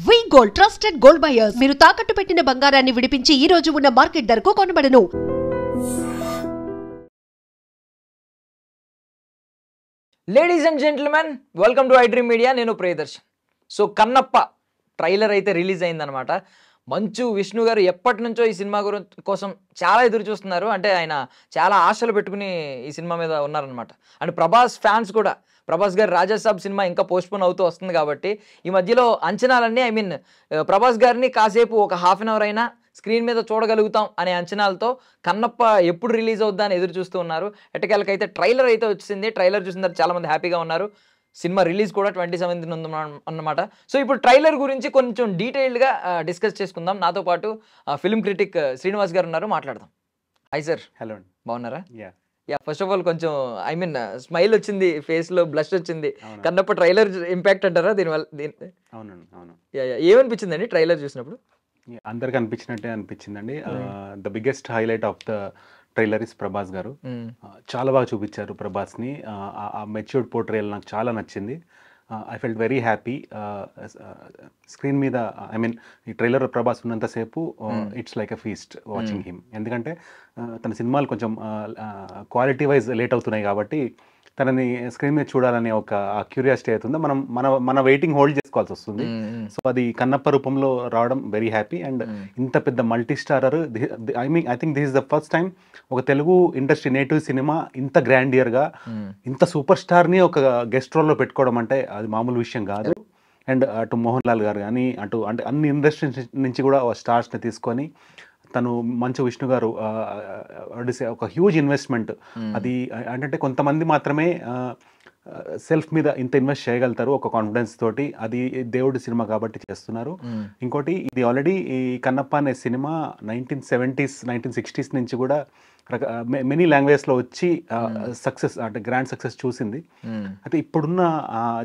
వి gold trusted gold buyers మీరు తాకట్టు పెట్టిన బంగారాన్ని విడిపించి ఈ రోజు ఉన్న మార్కెట్ ధరకు కొనబడను. Ladies and gentlemen, welcome to iDream Media. నేను ప్రియదర్శన్. సో కన్నప్ప ట్రైలర్ అయితే రిలీజ్ అయిందనమాట. మంచు విష్ణు గారు ఎప్పటి నుంచో ఈ సినిమా కోసం చాలా ఎదురు చూస్తున్నారు. అంటే ఆయన చాలా ఆశలు పెట్టుకుని ఈ సినిమా మీద ఉన్నారనమాట. అండ్ ప్రభాస్ ఫ్యాన్స్ కూడా, ప్రభాస్ గారి రాజాసాబ్ సినిమా ఇంకా పోస్ట్పోన్ అవుతూ వస్తుంది కాబట్టి ఈ మధ్యలో అంచనాలన్నీ ప్రభాస్ గారిని కాసేపు ఒక హాఫ్ అన్ అవర్ అయినా స్క్రీన్ మీద చూడగలుగుతాం అనే అంచనాలతో కన్నప్ప ఎప్పుడు రిలీజ్ అవుద్దా అని ఎదురు చూస్తూ ఉన్నారు. ఎట్టకేళ్ళకైతే ట్రైలర్ అయితే వచ్చింది. ట్రైలర్ చూసిన తర్వాత చాలామంది హ్యాపీగా ఉన్నారు. సినిమా రిలీజ్ కూడా 27th అన్నమాట. సో ఇప్పుడు ట్రైలర్ గురించి కొంచెం డీటెయిల్డ్గా డిస్కస్ చేసుకుందాం. నాతో పాటు ఫిల్మ్ క్రిటిక్ శ్రీనివాస్ గారు ఉన్నారు, మాట్లాడదాం. Hi sir. హలో. బాగున్నారా? ఫస్ట్ ఆఫ్ ఆల్ కొంచెం స్మైల్ వచ్చింది, ఫేస్ లో బ్లష్ వచ్చింది. కన్నప్ప ట్రైలర్ ఇంపాక్ట్ అంటారా దీనివల్ల? ఏమనిపించింది అండి ట్రైలర్ చూసినప్పుడు? అందరికి అనిపించినట్టే అనిపించిందండి. The biggest highlight of the trailer is Prabhas గారు. చాలా బాగా చూపించారు ప్రభాస్ ని. ఆ మెచ్యూర్డ్ పోర్ట్రేయల్ నాకు చాలా నచ్చింది. I felt very happy. Screen మీద ఈ ట్రైలర్ ప్రభాస్ ఉన్నంతసేపు it's like a feast watching him. ఎందుకంటే తన సినిమాలు కొంచెం క్వాలిటీ వైజ్ లేట్ అవుతున్నాయి కాబట్టి తనని స్క్రీన్ మీద చూడాలనే ఒక క్యూరియాసిటీ అవుతుంది. మన వెయిటింగ్ హోల్డ్ చేసుకోవాల్సి వస్తుంది. సో అది కన్నప్ప రూపంలో రావడం వెరీ హ్యాపీ. అండ్ ఇంత పెద్ద multi starrer, I think this is the first time ఒక తెలుగు ఇండస్ట్రీ నేటివ్ సినిమా ఇంత గ్రాండియర్గా ఇంత సూపర్ స్టార్ని ఒక గెస్ట్ రోల్లో పెట్టుకోవడం అంటే అది మామూలు విషయం కాదు. అండ్ అటు మోహన్ లాల్ గారు కానీ అంటే అన్ని ఇండస్ట్రీస్ నుంచి కూడా స్టార్స్ని తీసుకొని తను మంచు విష్ణు గారు ఒక హ్యూజ్ ఇన్వెస్ట్మెంట్. అది అంటే కొంతమంది మాత్రమే సెల్ఫ్ మీద ఇంత ఇన్వెస్ట్ చేయగలుగుతారు ఒక కాన్ఫిడెన్స్ తోటి. అది దేవుడి సినిమా కాబట్టి చేస్తున్నారు. ఇంకోటి ఇది ఆల్రెడీ ఈ కన్నప్ప అనే సినిమా 1970s 1960s నుంచి కూడా మెనీ లాంగ్వేజ్లో వచ్చి సక్సెస్ అంటే గ్రాండ్ సక్సెస్ చూసింది. అయితే ఇప్పుడున్న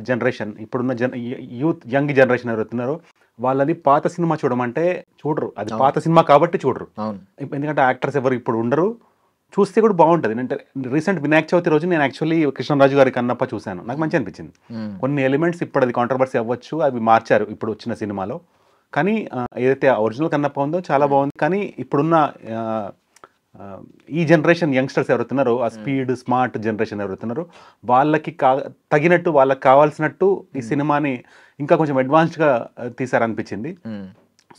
జనరేషన్, ఇప్పుడున్న యంగ్ జనరేషన్ ఎవరుతున్నారో వాళ్ళని పాత సినిమా చూడమంటే చూడరు. అది పాత సినిమా కాబట్టి చూడరు. ఎందుకంటే యాక్టర్స్ ఎవరు ఇప్పుడు ఉండరు. చూస్తే కూడా బాగుంటుంది. అంటే రీసెంట్ వినాయక చవితి రోజు నేను యాక్చువల్లీ కృష్ణరాజు గారి కన్నప్ప చూశాను. నాకు మంచి అనిపించింది. కొన్ని ఎలిమెంట్స్ ఇప్పుడు అది కాంట్రవర్సీ అవ్వచ్చు, అవి మార్చారు ఇప్పుడు వచ్చిన సినిమాలో. కానీ ఏదైతే ఒరిజినల్ కన్నప్ప ఉందో చాలా బాగుంది. కానీ ఇప్పుడున్న ఈ జనరేషన్ యంగ్స్టర్స్ ఎవరుతున్నారో, ఆ స్పీడ్ స్మార్ట్ జనరేషన్ ఎవరుతున్నారో వాళ్ళకి తగినట్టు, వాళ్ళకి కావాల్సినట్టు ఈ సినిమాని ఇంకా కొంచెం అడ్వాన్స్డ్గా తీసారనిపించింది.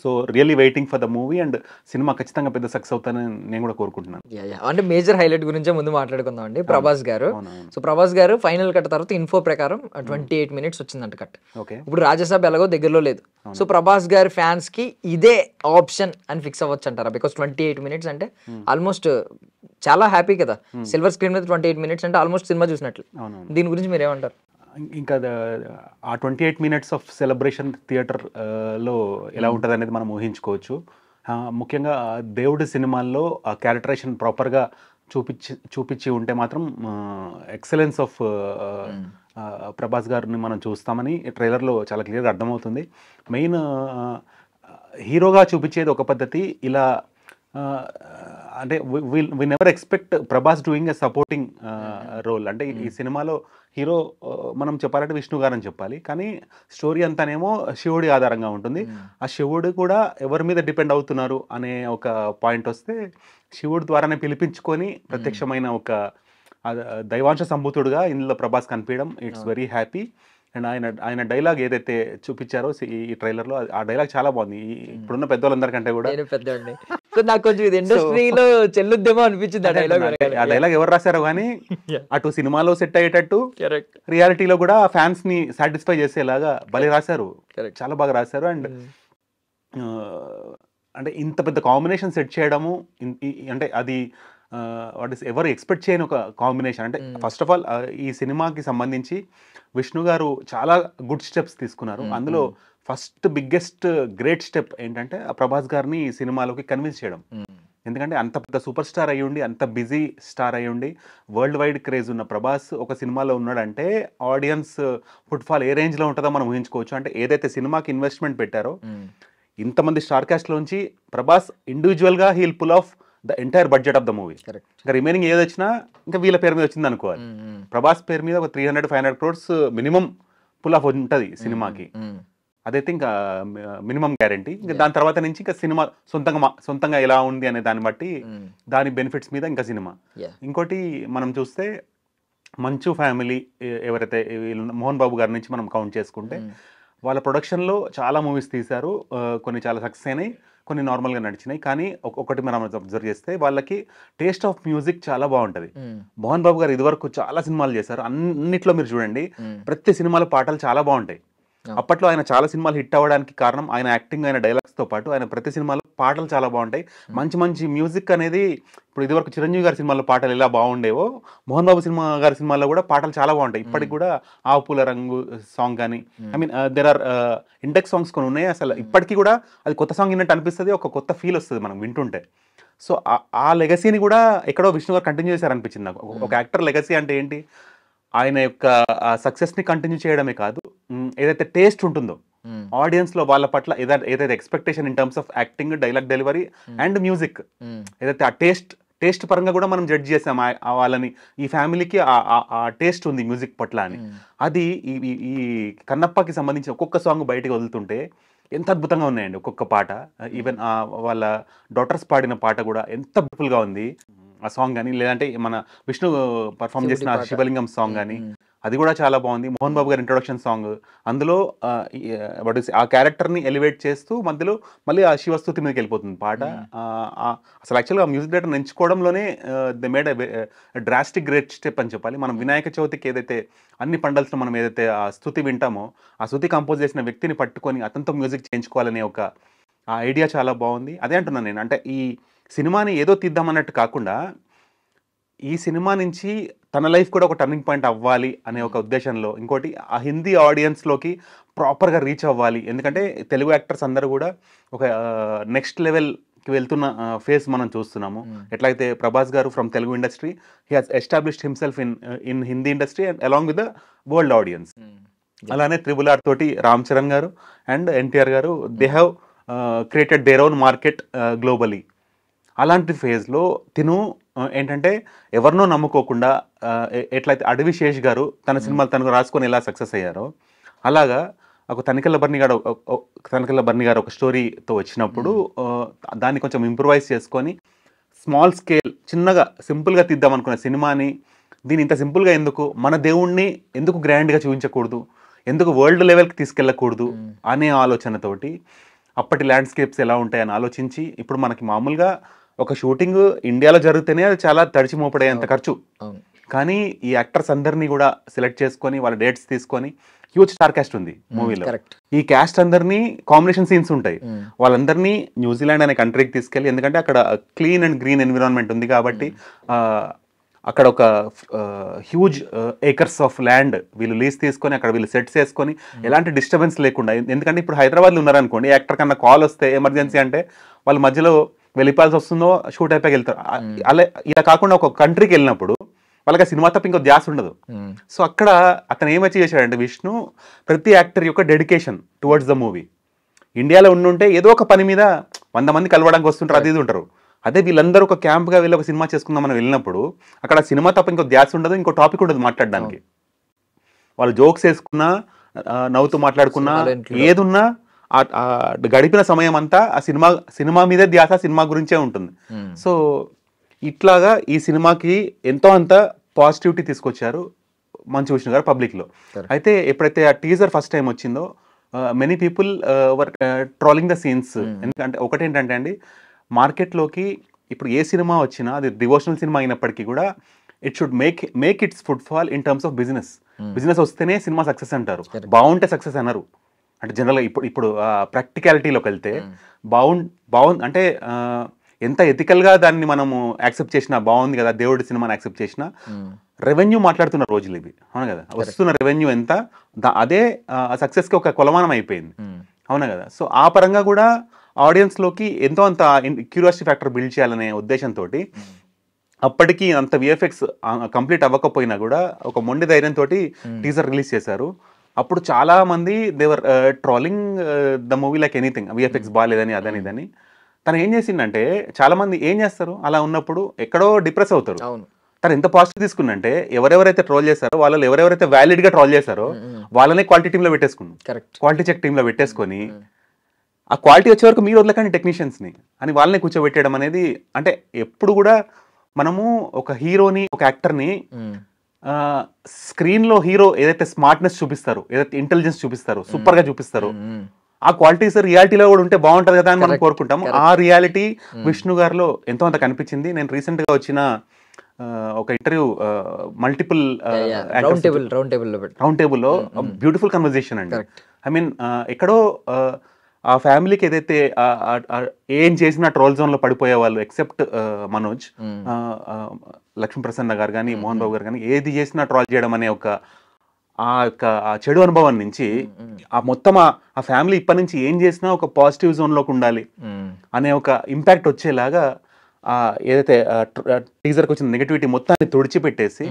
So really waiting for the movie. And cinema ఖచ్చితంగా పెద్ద సక్సెస్ అవుతానని నేను కూడా కోరుకుంటున్నాను. అంటే మేజర్ హైలైట్ గురించే ముందు మాట్లాడుకుందాం అండి. ప్రభాస్ గారు, సో ప్రభాస్ గారు ఫైనల్ కట్ తర్వాత ఇన్ఫో ప్రకారం 28 minutes వచ్చిందంట కట్. ఇప్పుడు రాజాసాబ్ ఎలాగో దగ్గరలో లేదు. సో ప్రభాస్ గారి ఫ్యాన్స్ కి ఇదే ఆప్షన్ అని ఫిక్స్ అవ్వచ్చు అంటారా? బికాస్ 28 minutes అంటే ఆల్మోస్ట్ చాలా హ్యాపీ కదా. సిల్వర్ స్క్రీన్ మీద 28 minutes అంటే ఆల్మోస్ట్ సినిమా చూసినట్లు. దీని గురించి మీరు ఏమంటారు? ఇంకా ఆ 28 minutes ఆఫ్ సెలబ్రేషన్ థియేటర్లో ఎలా ఉంటుంది అనేది మనం ఊహించుకోవచ్చు. ముఖ్యంగా దేవుడి సినిమాల్లో ఆ క్యారెక్టరేషన్ ప్రాపర్గా చూపించి ఉంటే మాత్రం ఎక్సలెన్స్ ఆఫ్ ప్రభాస్ గారిని మనం చూస్తామని ట్రైలర్లో చాలా క్లియర్గా అర్థమవుతుంది. మెయిన్ హీరోగా చూపించేది ఒక పద్ధతి, ఇలా అంటే we never expect Prabhas doing a supporting role. అంటే ఈ సినిమాలో హీరో మనం చెప్పాలంటే విష్ణు గారు అని చెప్పాలి. కానీ స్టోరీ అంతానేమో శివుడి ఆధారంగా ఉంటుంది. ఆ శివుడు కూడా ఎవరి మీద డిపెండ్ అవుతున్నారు అనే ఒక పాయింట్ వస్తే శివుడి ద్వారానే పిలిపించుకొని ప్రత్యక్షమైన ఒక దైవాంశ సంభూతుడుగా ఇందులో ప్రభాస్ కనిపించడం ఇట్స్ వెరీ హ్యాపీ. అండ్ ఆయన డైలాగ్ ఏదైతే చూపించారో ఈ ట్రైలర్లో, ఆ డైలాగ్ చాలా బాగుంది. ఇప్పుడున్న పెద్దవాళ్ళందరికంటే కూడా నాకు కొంచెం ఇండస్ట్రీలో చెల్లుద్దేమో అనిపించింది ఆ డైలాగ్. ఎవరు రాశారో కానీ అటు సినిమాలో సెట్ అయ్యేటట్టు రియాలిటీలో కూడా ఫ్యాన్స్ ని సాటిస్ఫై చేసేలాగా భలే రాశారు. చాలా బాగా రాశారు. అండ్ అంటే ఇంత పెద్ద కాంబినేషన్ సెట్ చేయడము అంటే అది ఎవరు ఎక్స్పెక్ట్ చేయని ఒక కాంబినేషన్. అంటే ఫస్ట్ ఆఫ్ ఆల్ ఈ సినిమాకి సంబంధించి విష్ణు గారు చాలా గుడ్ స్టెప్స్ తీసుకున్నారు. అందులో ఫస్ట్ బిగ్గెస్ట్ గ్రేట్ స్టెప్ ఏంటంటే ప్రభాస్ గారిని ఈ సినిమాలోకి కన్విన్స్ చేయడం. ఎందుకంటే అంత పెద్ద సూపర్ స్టార్ అయ్యుండి, అంత బిజీ స్టార్ అయ్యుండి, వరల్డ్ వైడ్ క్రేజ్ ఉన్న ప్రభాస్ ఒక సినిమాలో ఉన్నాడంటే ఆడియన్స్ ఫుట్ఫాల్ ఏ రేంజ్లో ఉంటుందో మనం ఊహించుకోవచ్చు. అంటే ఏదైతే సినిమాకి ఇన్వెస్ట్మెంట్ పెట్టారో ఇంతమంది స్టార్ క్యాస్ట్లోంచి ప్రభాస్ ఇండివిజువల్గా he'll pull off the entire budget of the movie. ఇంకా రిమైనింగ్ ఏది వచ్చినా ఇంకా వీళ్ళ పేరు మీద వచ్చింది అనుకోవాలి. ప్రభాస్ పేరు మీద ఒక 300-500 crores మినిమం పుల్ ఆఫ్ ఉంటుంది సినిమాకి. అదైతే ఇంకా మినిమం గ్యారంటీ. ఇంకా దాని తర్వాత నుంచి ఇంకా సినిమా సొంతంగా ఎలా ఉంది అనే దాన్ని బట్టి దాని బెనిఫిట్స్ మీద ఇంకా సినిమా. ఇంకోటి మనం చూస్తే మంచు ఫ్యామిలీ ఎవరైతే మోహన్ బాబు గారి నుంచి మనం కౌంట్ చేసుకుంటే వాళ్ళ ప్రొడక్షన్లో చాలా మూవీస్ తీశారు. కొన్ని చాలా సక్సెస్ అయినాయి, కొన్ని నార్మల్గా నడిచినాయి. కానీ ఒకటి మనం అబ్జర్వ్ చేస్తే వాళ్ళకి టేస్ట్ ఆఫ్ మ్యూజిక్ చాలా బాగుంటుంది. మోహన్ బాబు గారు ఇదివరకు చాలా సినిమాలు చేశారు. అన్నిట్లో మీరు చూడండి, ప్రతి సినిమాలో పాటలు చాలా బాగుంటాయి. అప్పట్లో ఆయన చాలా సినిమాలు హిట్ అవ్వడానికి కారణం ఆయన యాక్టింగ్, ఆయన డైలాగ్స్తో పాటు ఆయన ప్రతి సినిమాలో పాటలు చాలా బాగుంటాయి. మంచి మంచి మ్యూజిక్ అనేది ఇప్పుడు ఇదివరకు చిరంజీవి గారి సినిమాల్లో పాటలు ఎలా బాగుండేవో మోహన్ బాబు గారి సినిమాల్లో కూడా పాటలు చాలా బాగుంటాయి. ఇప్పటికి కూడా ఆపుల రంగు సాంగ్ కానీ, I mean there are index songs కొన్ని ఉన్నాయి. అసలు ఇప్పటికీ కూడా అది కొత్త సాంగ్ విన్నట్టు అనిపిస్తుంది, ఒక కొత్త ఫీల్ వస్తుంది మనం వింటుంటే. సో ఆ లెగసీని కూడా ఎక్కడో విష్ణు గారు కంటిన్యూ చేశారనిపించింది నాకు. ఒక యాక్టర్ లెగసీ అంటే ఏంటి, ఆయన యొక్క సక్సెస్ని కంటిన్యూ చేయడమే కాదు, ఏదైతే టేస్ట్ ఉంటుందో ఆడియన్స్ లో వాళ్ళ పట్ల ఏదైతే expectation in terms of acting, dialogue delivery and music, ఏదైతే ఆ టేస్ట్ పరంగా కూడా మనం జడ్జ్ చేసాం వాళ్ళని, ఈ ఫ్యామిలీకి ఆ టేస్ట్ ఉంది మ్యూజిక్ పట్ల అని. అది ఈ కన్నప్పకి సంబంధించి ఒక్కొక్క సాంగ్ బయటకు వదులుతుంటే ఎంత అద్భుతంగా ఉన్నాయండి ఒక్కొక్క పాట. ఈవెన్ వాళ్ళ డాటర్స్ పాడిన పాట కూడా ఎంత బ్యూటిఫుల్గా ఉంది ఆ సాంగ్ కానీ, లేదంటే మన విష్ణు పర్ఫామ్ చేసిన శివలింగం సాంగ్ కానీ అది కూడా చాలా బాగుంది. మోహన్ బాబు గారి ఇంట్రొడక్షన్ సాంగ్, అందులో ఆ క్యారెక్టర్ని ఎలివేట్ చేస్తూ మధ్యలో మళ్ళీ ఆ శివస్తుతి మీదకి వెళ్ళిపోతుంది పాట. అసలు యాక్చువల్గా మ్యూజిక్ డైరెక్టర్ ఎంచుకోవడంలోనే they made drastic great step అని చెప్పాలి. మనం వినాయక చవితికి ఏదైతే అన్ని పండల్స్లో మనం ఏదైతే ఆ స్తుతి వింటామో, ఆ స్తుతి కంపోజ్ చేసిన వ్యక్తిని పట్టుకొని అతనితో మ్యూజిక్ చేయించుకోవాలనే ఒక ఆ ఐడియా చాలా బాగుంది. అదే అంటున్నాను నేను, అంటే ఈ సినిమాని ఏదో తీద్దామన్నట్టు కాకుండా ఈ సినిమా నుంచి తన లైఫ్ కూడా ఒక టర్నింగ్ పాయింట్ అవ్వాలి అనే ఒక ఉద్దేశంలో, ఇంకోటి ఆ హిందీ ఆడియన్స్లోకి ప్రాపర్గా రీచ్ అవ్వాలి. ఎందుకంటే తెలుగు యాక్టర్స్ అందరూ కూడా ఒక నెక్స్ట్ లెవెల్కి వెళ్తున్న ఫేజ్ మనం చూస్తున్నాము. ఎట్లయితే ప్రభాస్ గారు from Telugu industry he has established himself in Hindi industry and along with the world audience. అలానే త్రిబుల్ ఆర్ తోటి రామ్ చరణ్ గారు అండ్ ఎన్టీఆర్ గారు they have created their own market globally. అలాంటి ఫేజ్లో తిను ఏంటంటే ఎవరినో నమ్ముకోకుండా, ఎట్లయితే అడవి శేష్ గారు తన సినిమాలు తనకు రాసుకొని ఎలా సక్సెస్ అయ్యారో, అలాగా ఒక తనికెళ్ళ బర్ని గారు ఒక స్టోరీతో వచ్చినప్పుడు దాన్ని కొంచెం ఇంప్రూవైజ్ చేసుకొని స్మాల్ స్కేల్ చిన్నగా సింపుల్గా తీద్దాం అనుకున్న సినిమాని, దీని ఇంత సింపుల్గా ఎందుకు, మన దేవుణ్ణి ఎందుకు గ్రాండ్గా చూపించకూడదు, ఎందుకు వరల్డ్ లెవెల్కి తీసుకెళ్ళకూడదు అనే ఆలోచనతోటి అప్పటి ల్యాండ్స్కేప్స్ ఎలా ఉంటాయని ఆలోచించి, ఇప్పుడు మనకి మామూలుగా ఒక షూటింగ్ ఇండియాలో జరిగితేనే అది చాలా తడిచి మోపడేంత ఖర్చు, కానీ ఈ యాక్టర్స్ అందరినీ కూడా సెలెక్ట్ చేసుకొని వాళ్ళ డేట్స్ తీసుకొని హ్యూజ్ స్టార్ క్యాస్ట్ ఉంది మూవీలో. ఈ క్యాస్ట్ అందరినీ కాంబినేషన్ సీన్స్ ఉంటాయి, వాళ్ళందరినీ న్యూజిలాండ్ అనే కంట్రీకి తీసుకెళ్ళి, ఎందుకంటే అక్కడ క్లీన్ అండ్ గ్రీన్ ఎన్విరాన్మెంట్ ఉంది కాబట్టి అక్కడ ఒక హ్యూజ్ ఏకర్స్ ఆఫ్ ల్యాండ్ వీళ్ళు లీజ్ తీసుకొని అక్కడ వీళ్ళు సెట్స్ వేసుకొని ఎలాంటి డిస్టర్బెన్స్ లేకుండా, ఎందుకంటే ఇప్పుడు హైదరాబాద్లో ఉన్నారనుకోండి, యాక్టర్ కన్నా కాల్ వస్తే ఎమర్జెన్సీ అంటే వాళ్ళు మధ్యలో వెళ్ళిపోవాల్సి వస్తుందో, షూట్ అయిపోయి వెళ్తారు. అలా ఇలా కాకుండా ఒక కంట్రీకి వెళ్ళినప్పుడు వాళ్ళకి ఆ సినిమా తప్ప ఇంకో ధ్యాస ఉండదు. సో అక్కడ అతను ఏం అచీవ్ చేశాడంటే విష్ణు, ప్రతి యాక్టర్ యొక్క డెడికేషన్ టువర్డ్స్ ద మూవీ. ఇండియాలో ఉండుంటే ఏదో ఒక పని మీద 100 మంది కలవడానికి వస్తుంటారు, అది ఇది ఉంటారు. అదే వీళ్ళందరూ ఒక క్యాంప్గా వెళ్ళి ఒక సినిమా చేసుకుందాం మనం వెళ్ళినప్పుడు అక్కడ సినిమా తప్ప ఇంకో ధ్యాస ఉండదు, ఇంకో టాపిక్ ఉండదు మాట్లాడడానికి. వాళ్ళు జోక్స్ వేసుకున్నా, నవ్వుతూ మాట్లాడుకున్నా, ఏదున్నా గడిపిన సమయం అంతా ఆ సినిమా మీదే ధ్యాస, సినిమా గురించే ఉంటుంది. సో ఇట్లాగా ఈ సినిమాకి ఎంతో అంత పాజిటివిటీ తీసుకొచ్చారు మంచు విష్ణు గారు పబ్లిక్లో. అయితే ఎప్పుడైతే ఆ టీజర్ ఫస్ట్ టైం వచ్చిందో many people were trolling the scenes. ఎందుకంటే ఒకటేంటంటే అండి, మార్కెట్లోకి ఇప్పుడు ఏ సినిమా వచ్చినా అది డివోషనల్ సినిమా అయినప్పటికీ కూడా it should make its footfall in terms of business వస్తేనే సినిమా సక్సెస్ అంటారు, బాగుంటే సక్సెస్ అన్నారు. అంటే జనరల్గా ఇప్పుడు ప్రాక్టికాలిటీలోకి వెళ్తే బాగుంది అంటే ఎంత ఎథికల్గా దాన్ని మనము యాక్సెప్ట్ చేసినా బాగుంది కదా, దేవుడి సినిమాని యాక్సెప్ట్ చేసినా రెవెన్యూ మాట్లాడుతున్న రోజులు ఇవి, అవును కదా. వస్తున్న రెవెన్యూ ఎంత, అదే సక్సెస్కి ఒక కొలమానం అయిపోయింది, అవునా కదా. సో ఆ పరంగా కూడా ఆడియన్స్లోకి ఎంతో అంత క్యూరియాసిటీ ఫ్యాక్టర్ బిల్డ్ చేయాలనే ఉద్దేశంతో అప్పటికి అంత విఎఫ్ఎక్స్ కంప్లీట్ అవ్వకపోయినా కూడా ఒక మొండి ధైర్యంతో టీజర్ రిలీజ్ చేశారు. అప్పుడు చాలా మంది Devara trolling the movie like anything, VFX బాగాలేదని అదని ఇదని. తను ఏం చేసిందంటే, చాలా మంది ఏం చేస్తారు అలా ఉన్నప్పుడు ఎక్కడో డిప్రెస్ అవుతారు. తను ఎంత పాజిటివ్ తీసుకున్నంటే ఎవరెవరైతే ట్రోల్ చేశారో వాళ్ళు ఎవరెవరైతే వ్యాలిడ్ గా ట్రోల్ చేశారో వాళ్ళనే క్వాలిటీ టీంలో పెట్టేసుకున్నాం, క్వాలిటీ చెక్ టీంలో పెట్టేసుకొని ఆ క్వాలిటీ వచ్చే వరకు మీరు వదలకండి టెక్నీషియన్స్ని అని వాళ్ళనే కూర్చోబెట్టడం అనేది, అంటే ఎప్పుడు కూడా మనము ఒక హీరోని ఒక యాక్టర్ని స్క్రీన్లో హీరో ఏదైతే స్మార్ట్నెస్ చూపిస్తారో, ఏదైతే ఇంటెలిజెన్స్ చూపిస్తారో, సూపర్గా చూపిస్తారో, ఆ క్వాలిటీస్ రియాలిటీలో కూడా ఉంటే బాగుంటుంది కదా అని మనం కోరుకుంటాము. ఆ రియాలిటీ విష్ణు గారిలో ఎంతో అంత కనిపించింది. నేను రీసెంట్గా వచ్చిన ఒక ఇంటర్వ్యూ మల్టిపుల్ రౌండ్ టేబుల్లో బ్యూటిఫుల్ కన్వర్జేషన్ అండి. ఐ మీన్ ఎక్కడో ఆ ఫ్యామిలీకి ఏదైతే ఏం చేసినా ట్రోల్ జోన్లో పడిపోయే వాళ్ళు ఎక్సెప్ట్ మనోజ్, లక్ష్మీ ప్రసన్న గారు కానీ మోహన్ బాబు గారు కానీ ఏది చేసినా ట్రోల్ చేయడం అనే ఒక ఆ చెడు అనుభవం నుంచి ఆ మొత్తం ఆ ఫ్యామిలీ ఇప్పటి నుంచి ఏం చేసినా ఒక పాజిటివ్ జోన్లోకి ఉండాలి అనే ఒక ఇంపాక్ట్ వచ్చేలాగా ఏదైతే టీజర్కి వచ్చిన నెగటివిటీ మొత్తాన్ని తుడిచిపెట్టేసి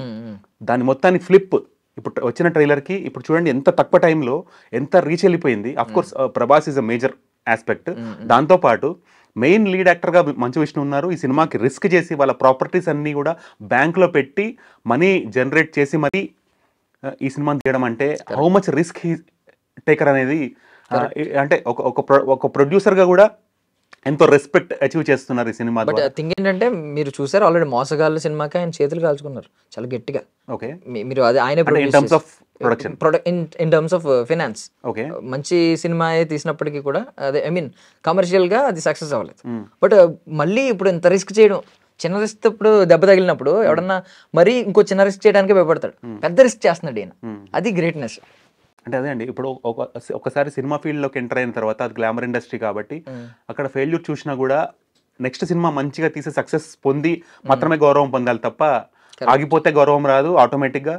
దాని మొత్తాన్ని ఫ్లిప్ ఇప్పుడు వచ్చిన ట్రైలర్కి ఇప్పుడు చూడండి ఎంత తక్కువ టైంలో ఎంత రీచ్ వెళ్ళిపోయింది. Of course Prabhas is a major aspect. దాంతోపాటు మెయిన్ లీడ్ యాక్టర్గా మంచు విష్ణు ఉన్నారు. ఈ సినిమాకి రిస్క్ చేసి వాళ్ళ ప్రాపర్టీస్ అన్నీ కూడా బ్యాంక్లో పెట్టి మనీ జనరేట్ చేసి మరీ ఈ సినిమాని తీయడం అంటే హౌ మచ్ రిస్క్ టేకర్ అనేది, అంటే ఒక ప్రొడ్యూసర్గా కూడా ఎంతో రెస్పెక్ట్ అచీవ్ చేస్తున్నారు ఈ సినిమా. బట్ థింగ్ ఏంటంటే మీరు చూసారు ఆల్రెడీ మోసగాళ్ళ సినిమాకి ఆయన చేతులు కాల్చుకున్నారు చాలా గట్టిగా. ఓకే, మీరు అది ఆయన in terms of production, in terms of finance. Okay, మంచి సినిమా తీసినప్పటికీ కూడా అదే ఐ మీన్ కమర్షియల్ గా అది సక్సెస్ అవ్వలేదు. బట్ మళ్ళీ ఇప్పుడు ఇంత రిస్క్ చేయడం, చిన్న రిస్క్ ఇప్పుడు దెబ్బ తగిలినప్పుడు ఎవడన్నా మరీ ఇంకో చిన్న రిస్క్ చేయడానికి భయపడతాడు, పెద్ద రిస్క్ చేస్తున్నాడు ఈయన. అది గ్రేట్నెస్. అంటే అదే అండి, ఇప్పుడు ఒకసారి సినిమా ఫీల్డ్లోకి ఎంటర్ అయిన తర్వాత అది గ్లామర్ ఇండస్ట్రీ కాబట్టి అక్కడ ఫెయిల్యూర్ చూసినా కూడా నెక్స్ట్ సినిమా మంచిగా తీసే సక్సెస్ పొంది మాత్రమే గౌరవం పొందాలి తప్ప ఆగిపోతే గౌరవం రాదు ఆటోమేటిక్గా.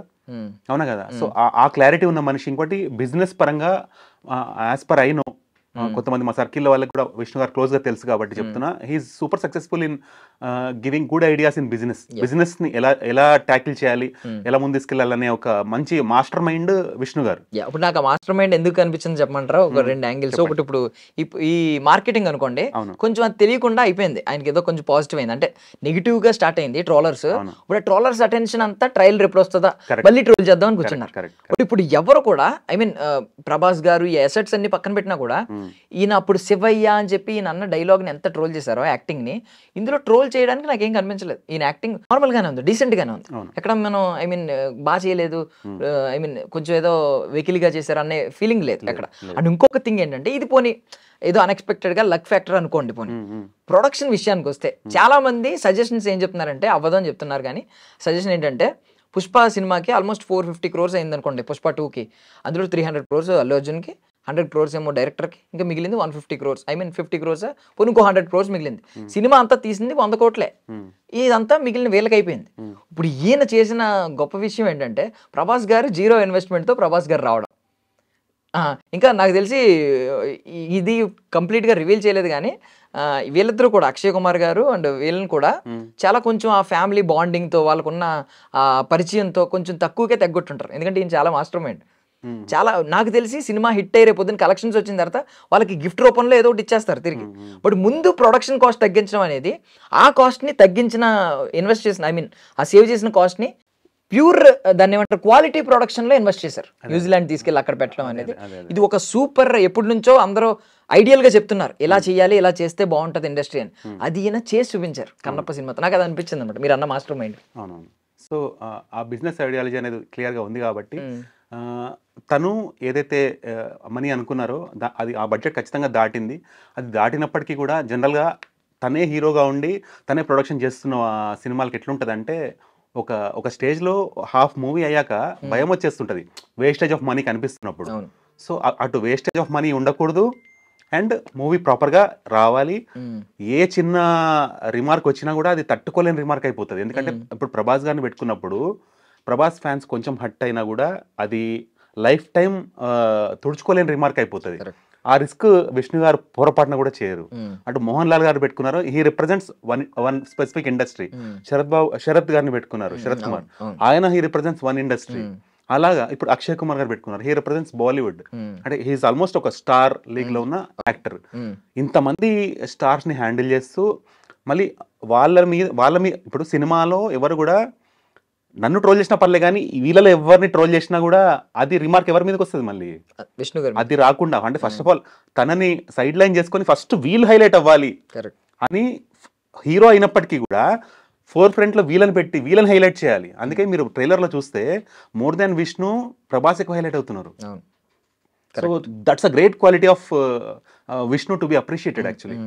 అవునా కదా? సో ఆ క్లారిటీ ఉన్న మనిషి. ఇంకోటి బిజినెస్ పరంగా యాజ్ పర్ ఐ నో, కొంతమంది మా సర్కిల్లో వాళ్ళకి కూడా విష్ణు గారు క్లోజ్గా తెలుసు కాబట్టి చెప్తున్నా, he's super successful in giving good ideas in బిజినెస్ని ఎలా ట్యాకిల్ చేయాలి, ఎలా ముందు తీసుకెళ్ళాలనే ఒక మంచి మాస్టర్ మైండ్ విష్ణు గారు. ఇప్పుడు నాకు మాస్టర్ మైండ్ ఎందుకు కనిపించింది చెప్పమంటారా? ఒక రెండు యాంగిల్స్. ఒకటి ఇప్పుడు ఈ మార్కెటింగ్ అనుకోండి, కొంచెం అది తెలియకుండా అయిపోయింది ఆయనకి, ఏదో కొంచెం పాజిటివ్ అయింది అంటే నెగిటివ్ గా స్టార్ట్ అయింది ట్రోలర్స్. ఇప్పుడు ట్రోలర్స్ అటెన్షన్ అంతా ట్రైలర్ ఎప్పుడు వస్తుందా, మళ్ళీ ట్రోల్ చేద్దాం అని కూర్చున్నారు. ఇప్పుడు ఎవరు కూడా ఐ మీన్ ప్రభాస్ గారు ఈ అసెట్స్ అన్ని పక్కన పెట్టినా కూడా ఈయన అప్పుడు శివయ్య అని చెప్పి ఈయన అన్న డైలాగ్ ని ఎంత ట్రోల్ చేశారో యాక్టింగ్ ని, ఇందులో ట్రోల్ చేయడానికి నాకు ఏం కనిపించలేదు. ఈయన యాక్టింగ్ నార్మల్ గానే ఉంది, డీసెంట్ గానే ఉంది. ఎక్కడ మనం ఐ మీన్ బాగా చేయలేదు, ఐ మీన్ కొంచెం ఏదో వెకిలిగా చేశారు అనే ఫీలింగ్ లేదు ఎక్కడ. అండ్ ఇంకొక థింగ్ ఏంటంటే, ఇది పోనీ ఏదో అన్ఎక్స్పెక్టెడ్ గా లక్ ఫ్యాక్టర్ అనుకోండి. పోనీ ప్రొడక్షన్ విషయానికి వస్తే చాలా మంది సజెషన్స్ ఏం చెప్తున్నారంటే అవ్వదు అని చెప్తున్నారు. కానీ సజెషన్ ఏంటంటే, పుష్ప సినిమాకి ఆల్మోస్ట్ 450 crores అయింది అనుకోండి, పుష్ప 2కి. అందులో 300 crores అల్లు అర్జున్కి, 100 crores ఏమో డైరెక్టర్కి, ఇంకా మిగిలింది 150 crores. ఐ మీన్ 50 crores పోనీ ఇంకో 100 crores మిగిలింది. సినిమా అంతా తీసింది 100 కోట్లే. ఇదంతా మిగిలిన వీళ్ళకి అయిపోయింది. ఇప్పుడు ఈయన చేసిన గొప్ప విషయం ఏంటంటే, ప్రభాస్ గారు 0 ఇన్వెస్ట్మెంట్తో ప్రభాస్ గారు రావడం. ఇంకా నాకు తెలిసి ఇది కంప్లీట్గా రివీల్ చేయలేదు కానీ వీళ్ళిద్దరూ కూడా అక్షయ్ కుమార్ గారు అండ్ వీళ్ళని కూడా చాలా కొంచెం ఆ ఫ్యామిలీ బాండింగ్తో వాళ్ళకున్న పరిచయంతో కొంచెం తక్కువకే తగ్గొట్టుంటారు. ఎందుకంటే ఈయన చాలా మాస్టర్ మైండ్. చాలా నాకు తెలిసి సినిమా హిట్ అయ్యే పొద్దున్న కలెక్షన్స్ వచ్చిన తర్వాత వాళ్ళకి గిఫ్ట్ రూపంలో ఏదో ఒకటి ఇచ్చేస్తారు తిరిగి. బట్ ముందు ప్రొడక్షన్ కాస్ట్ తగ్గించడం అనేది, ఆ కాస్ట్ని తగ్గించిన ఇన్వెస్ట్ చేసిన ఐ మీన్ ఆ సేవ్ చేసిన కాస్ట్ని ప్యూర్ దాన్ని ఏమంటారు క్వాలిటీ ప్రొడక్షన్లో ఇన్వెస్ట్ చేశారు. న్యూజిలాండ్ తీసుకెళ్ళి అక్కడ పెట్టడం అనేది ఇది ఒక సూపర్. ఎప్పటి నుంచో అందరూ ఐడియల్గా చెప్తున్నారు ఇలా చేయాలి, ఇలా చేస్తే బాగుంటుంది ఇండస్ట్రీ అని. అది ఈయన చేసి చూపించారు కన్నప్ప సినిమాతో. నాకు అది అనిపించింది అనమాట, మీరు అన్న మాస్టర్ మైండ్. అవునవును. సో ఆ బిజినెస్ ఐడియాలజీ అనేది క్లియర్గా ఉంది కాబట్టి తను ఏదైతే మనీ అనుకున్నారో అది ఆ బడ్జెట్ ఖచ్చితంగా దాటింది. అది దాటినప్పటికీ కూడా జనరల్గా తనే హీరోగా ఉండి తనే ప్రొడక్షన్ చేస్తున్న సినిమాలకి ఎట్లుంటుందంటే, ఒక స్టేజ్లో హాఫ్ మూవీ అయ్యాక భయం వచ్చేస్తుంటుంది వేస్టేజ్ ఆఫ్ మనీ కనిపిస్తున్నప్పుడు. సో అటు వేస్టేజ్ ఆఫ్ మనీ ఉండకూడదు అండ్ మూవీ ప్రాపర్గా రావాలి. ఏ చిన్న రిమార్క్ వచ్చినా కూడా అది తట్టుకోలేని రిమార్క్ అయిపోతుంది. ఎందుకంటే ఇప్పుడు ప్రభాస్ గారిని పెట్టుకున్నప్పుడు ప్రభాస్ ఫ్యాన్స్ కొంచెం హట్ అయినా కూడా అది లైఫ్ టైం తుడుచుకోలేని రిమార్క్ అయిపోతుంది. ఆ రిస్క్ విష్ణు గారు పొరపాటున కూడా చేయరు. అటు మోహన్ లాల్ గారు పెట్టుకున్నారు, he represents one specific industry. Sarath గారిని పెట్టుకున్నారు, శరత్ కుమార్, ఆయన హీ రిప్రజెంట్స్ వన్ ఇండస్ట్రీ. అలాగా ఇప్పుడు అక్షయ్ కుమార్ గారు పెట్టుకున్నారు, హీ రిప్రజెంట్స్ బాలీవుడ్. అంటే హీఈస్ ఆల్మోస్ట్ ఒక స్టార్ లీగ్ లో ఉన్న యాక్టర్. ఇంతమంది స్టార్స్ ని హ్యాండిల్ చేస్తూ మళ్ళీ వాళ్ళ మీద ఇప్పుడు సినిమాలో ఎవరు కూడా నన్ను ట్రోల్ చేసినా పర్లే కానీ వీళ్ళలో ఎవరిని ట్రోల్ చేసినా కూడా అది రిమార్క్ ఎవరి మీదకి వస్తుంది మళ్ళీ విష్ణు గారు అది రాకుండా అంటే ఫస్ట్ ఆఫ్ ఆల్ తనని సైడ్ లైన్ చేసుకొని ఫస్ట్ వీల్ హైలైట్ అవ్వాలి కరెక్ట్ అని హీరో అయినప్పటికీ కూడా ఫోర్ ఫ్రంట్లో వీళ్ళని పెట్టి వీళ్ళని హైలైట్ చేయాలి. అందుకే మీరు ట్రైలర్లో చూస్తే మోర్ దాన్ విష్ణు ప్రభాస్ ఎక్కువ హైలైట్ అవుతున్నారు. So that's a great quality of Vishnu to be appreciated actually.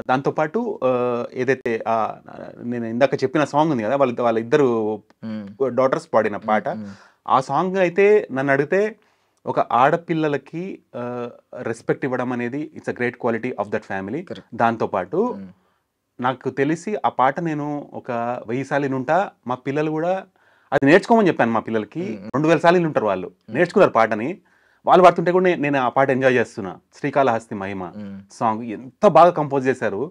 దాంతోపాటు ఏదైతే నేను ఇందాక చెప్పిన సాంగ్ ఉంది కదా, వాళ్ళిద్దరు డాటర్స్ పాడిన పాట, ఆ సాంగ్ అయితే నన్ను అడిగితే ఒక ఆడపిల్లలకి రెస్పెక్ట్ ఇవ్వడం అనేది it's a great quality of that family. దాంతోపాటు నాకు తెలిసి ఆ పాట నేను ఒక 1000 సార్లు వినుంటా. మా పిల్లలు కూడా అది నేర్చుకోమని చెప్పాను మా పిల్లలకి. 2000 సార్లు వినుంటారు వాళ్ళు, నేర్చుకున్నారు పాటని. వాళ్ళు పాడుతుంటే కూడా నేను ఆ పాట ఎంజాయ్ చేస్తున్నా. శ్రీకాళహస్తి మహిమ సాంగ్ ఎంత బాగా కంపోజ్ చేశారు.